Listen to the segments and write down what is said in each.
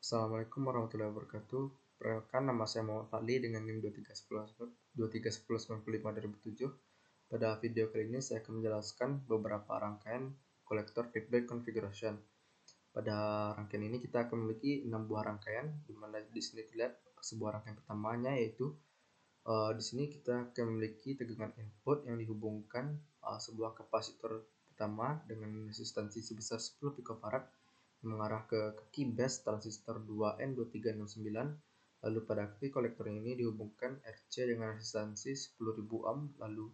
Assalamualaikum warahmatullahi wabarakatuh. Perkenalkan, nama saya Muhammad Fadli dengan NIM 2310 Pada video kali ini saya akan menjelaskan beberapa rangkaian kolektor feedback configuration. Pada rangkaian ini kita akan memiliki 6 buah rangkaian, di mana di sini terlihat sebuah rangkaian pertamanya, yaitu di sini kita akan memiliki tegangan input yang dihubungkan sebuah kapasitor pertama dengan resistansi sebesar 10 picofarad mengarah ke kaki base transistor 2N2369. Lalu pada kaki kolektor ini dihubungkan RC dengan resistansi 10.000 ohm, lalu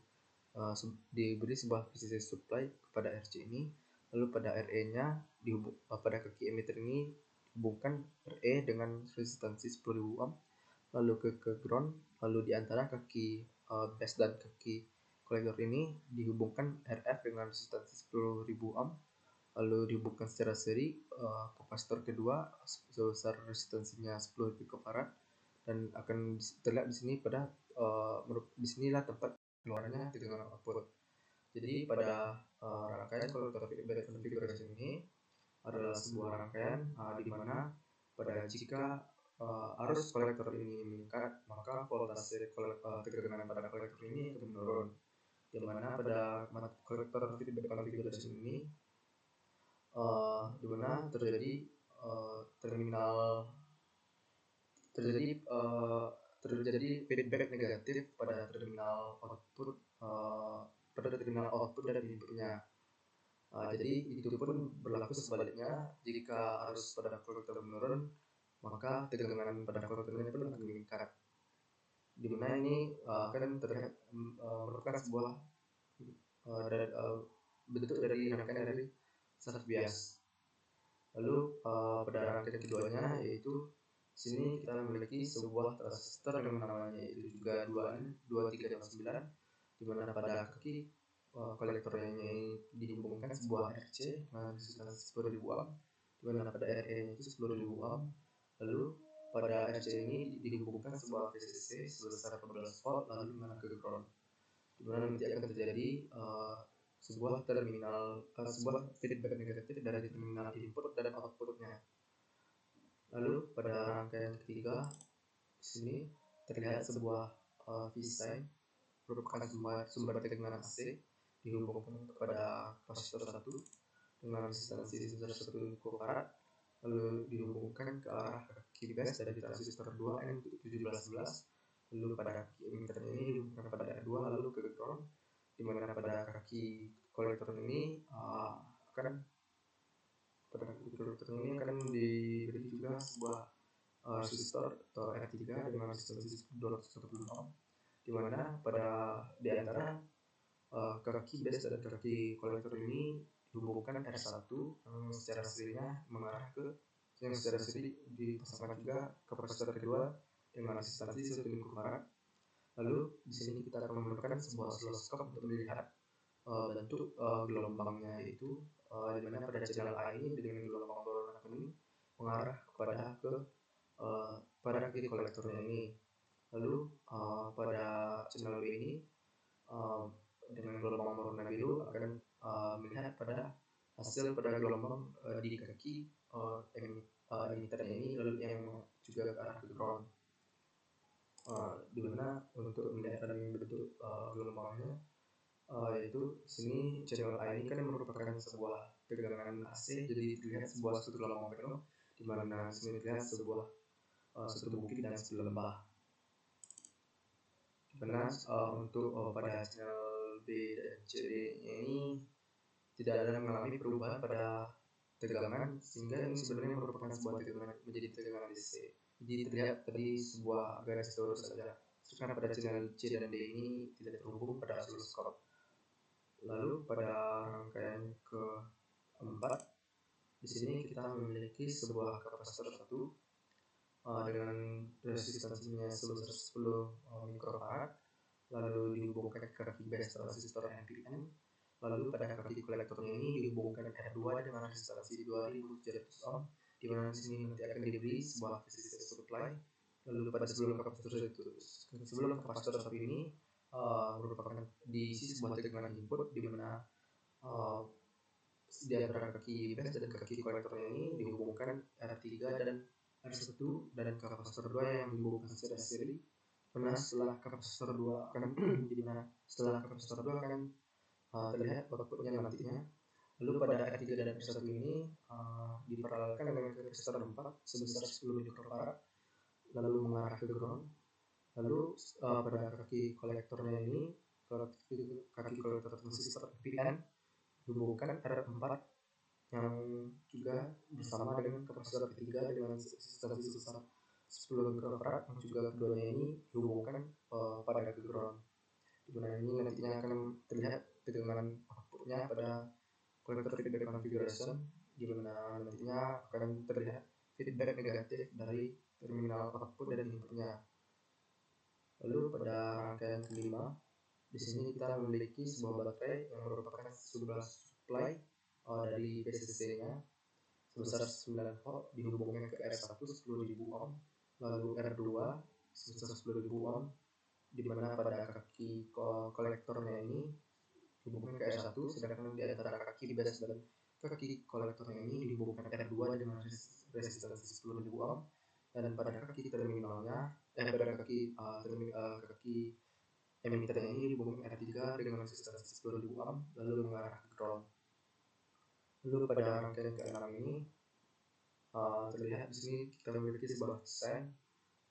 diberi sebuah PCC supply kepada RC ini. Lalu pada RE-nya pada kaki emitter ini dihubungkan RE dengan resistansi 10.000 ohm, lalu ke ground. Lalu di antara kaki base dan kaki kolektor ini dihubungkan RF dengan resistansi 10.000 ohm, lalu dihubungkan secara seri kapasitor kedua sebesar resistansinya 10 picofarad, dan akan terlihat di sini pada disinilah tempat keluarnya tegangan output. Jadi pada rangkaian kolektor feedback configuration ini adalah sebuah rangkaian di mana jika arus kolektor ini meningkat, maka voltase tegangan pada kolektor ini akan menurun, di mana pada kolektor feedback configuration ini di mana terjadi feedback negatif pada terminal output dari inputnya. Jadi itu pun berlaku sebaliknya, jika arus pada kolektor menurun, maka tegangan pada kolektor ini pun akan meningkat, di mana ini akan terlihat merupakan sebuah bentuk dari rangkaian dari self bias. Lalu pada rangkaian keduanya, yaitu sini kita memiliki sebuah transistor dengan namanya yaitu juga 2N2369, di mana pada kaki kolektornya ini dihubungkan sebuah RC dengan resistansi 10.000 ohm, di mana pada RE itu 10.000 ohm. Lalu pada RC ini dihubungkan sebuah VCC sebesar 14 volt, lalu mengarah ke ground, di mana nanti akan terjadi sebuah feedback negatif dari terminal input dan outputnya. Lalu pada rangkaian ketiga, di sini terlihat sebuah V-sign merupakan sumber tegangan AC dihubungkan kepada kapasitor 1 dengan resistansi sebesar 1 picofarad, lalu dihubungkan ke arah kaki base dari transistor 2N1711. Lalu pada kaki emitter ini dihubungkan pada R2 lalu ke ground, di mana pada kaki kolektor ini akan diberi juga sebuah resistor atau R3 dengan resistansi 240 ohm, di mana di antara kaki base dan kaki kolektor ini dihubungkan R1 yang secara seri dipasangkan juga kapasitor kedua dengan resistansi 1 picofarad. Lalu di sini kita akan memerlukan sebuah oscilloscope untuk melihat bentuk gelombangnya, yaitu di mana pada channel A ini dengan gelombang berwarna kuning mengarah pada kaki kolektornya ini. Lalu pada channel B ini dengan gelombang berwarna biru akan melihat pada hasil pada gelombang di kaki emiternya ini, lalu yang juga ke arah ke ground. Di mana untuk melihat bentuk gelombangnya, yaitu sini channel A ini kan merupakan sebuah tegangan AC, jadi terlihat sebuah satu gelombang penuh, di mana sini terlihat sebuah satu bukit dan sebuah lembah. Di mana untuk pada channel B dan C ini tidak ada yang mengalami perubahan pada tegangan, sehingga ini sebenarnya merupakan sebuah tegangan menjadi tegangan DC. Jadi terlihat tadi sebuah garis lurus saja, karena pada channel C dan D ini tidak terhubung pada oscilloscope. Lalu pada rangkaian keempat, di sini kita memiliki sebuah kapasitor 1 dengan resistansinya sebesar 10 mikrofarad, lalu dihubungkan ke kaki base transistor NPN. Lalu pada kaki kolektornya ini dihubungkan R2 dengan resistansi 2700 ohm, di mana di sini nanti akan diberi sebuah VCC supply. Lalu pada sebelum kapasitor 1 ini merupakan diisi sebuah tegangan input, di mana di antara kaki base dan kaki kolektornya ini dihubungkan R3 dan R1 dan kapasitor 2 yang dihubungkan secara seri. Dimana setelah kapasitor 2 akan terlihat outputnya nantinya. Lalu pada R3 dan R1 ini diparalelkan dengan kapasitor 4 sebesar 10 mikrofarad lalu mengarah ke ground. Lalu pada kaki kolektornya ini, kaki kolektor transistor PN dihubungkan R4 yang juga bersama dengan kapasitor ketiga dengan resistansi sebesar 10 mikrofarad yang juga keduanya ini dihubungkan pada ke ground. Dimana ini nantinya akan terlihat tegangan outputnya pada kolektor feedback configuration, dimana nantinya akan terlihat feedback negatif dari terminal output dan inputnya. Lalu pada rangkaian kelima, di sini kita memiliki sebuah baterai yang merupakan sebuah supply dari PCC-nya sebesar 9 volt dihubungkan ke R1 10.000 ohm, lalu R2 sebesar 10.000 ohm, di mana pada kaki kolektornya ini dihubungkan ke R1, sedangkan di antara kaki base dan kaki kolektornya ini dihubungkan R2 dengan resistansi 10.000 ohm, dan pada kaki terminalnya kaki emiternya ini dihubungkan R3 dengan resistansi 10.000 ohm lalu mengarah ke ground. Lalu pada rangkaian ke-6 ini terlihat di sini kita memiliki sebuah desain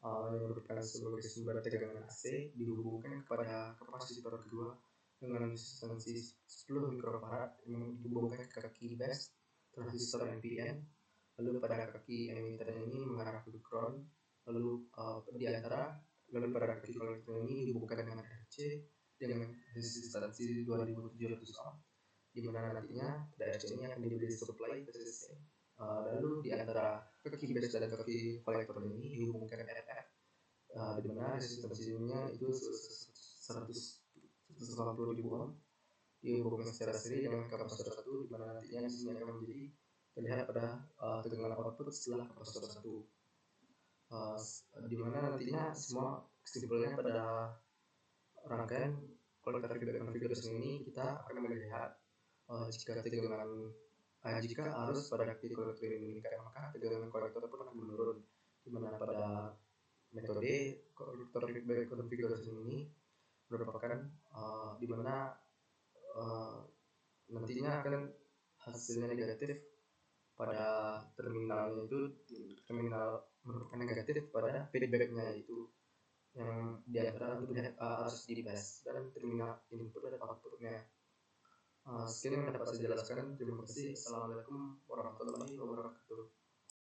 yang merupakan sebagai sumber tegangan AC dihubungkan kepada kapasitor kedua dengan resistansi 10 mikrofarad yang dihubungkan ke kaki base transistor NPN. Lalu pada kaki emiternya ini mengarah ke ground. Lalu pada kaki kolektor ini dihubungkan dengan RC dengan resistansi 2700 ohm, di mana nantinya pada RC ini akan diberi supply PCC. Lalu di antara kaki base dan kaki kolektor ini dihubungkan RF, di mana resistansinya itu 180.000 ohm dihubungkan secara seri dengan kapasitor 1, di mana nantinya di sini akan menjadi terlihat pada tegangan output setelah kapasitor 1. Di mana nantinya semua kesimpulannya pada rangkaian kolektor feedback configuration ini kita akan melihat jika arus pada kaki kolektor ini meningkat, maka tegangan kolektor pun akan menurun, di mana pada metode kolektor feedback configuration ini merupakan di mana nantinya akan hasilnya negatif pada terminalnya itu merupakan negatif pada feedbacknya, yaitu yang diantara terlihat arus di base dan terminal input dan outputnya. Sekian yang dapat saya jelaskan. Terima kasih. Assalamualaikum warahmatullahi wabarakatuh.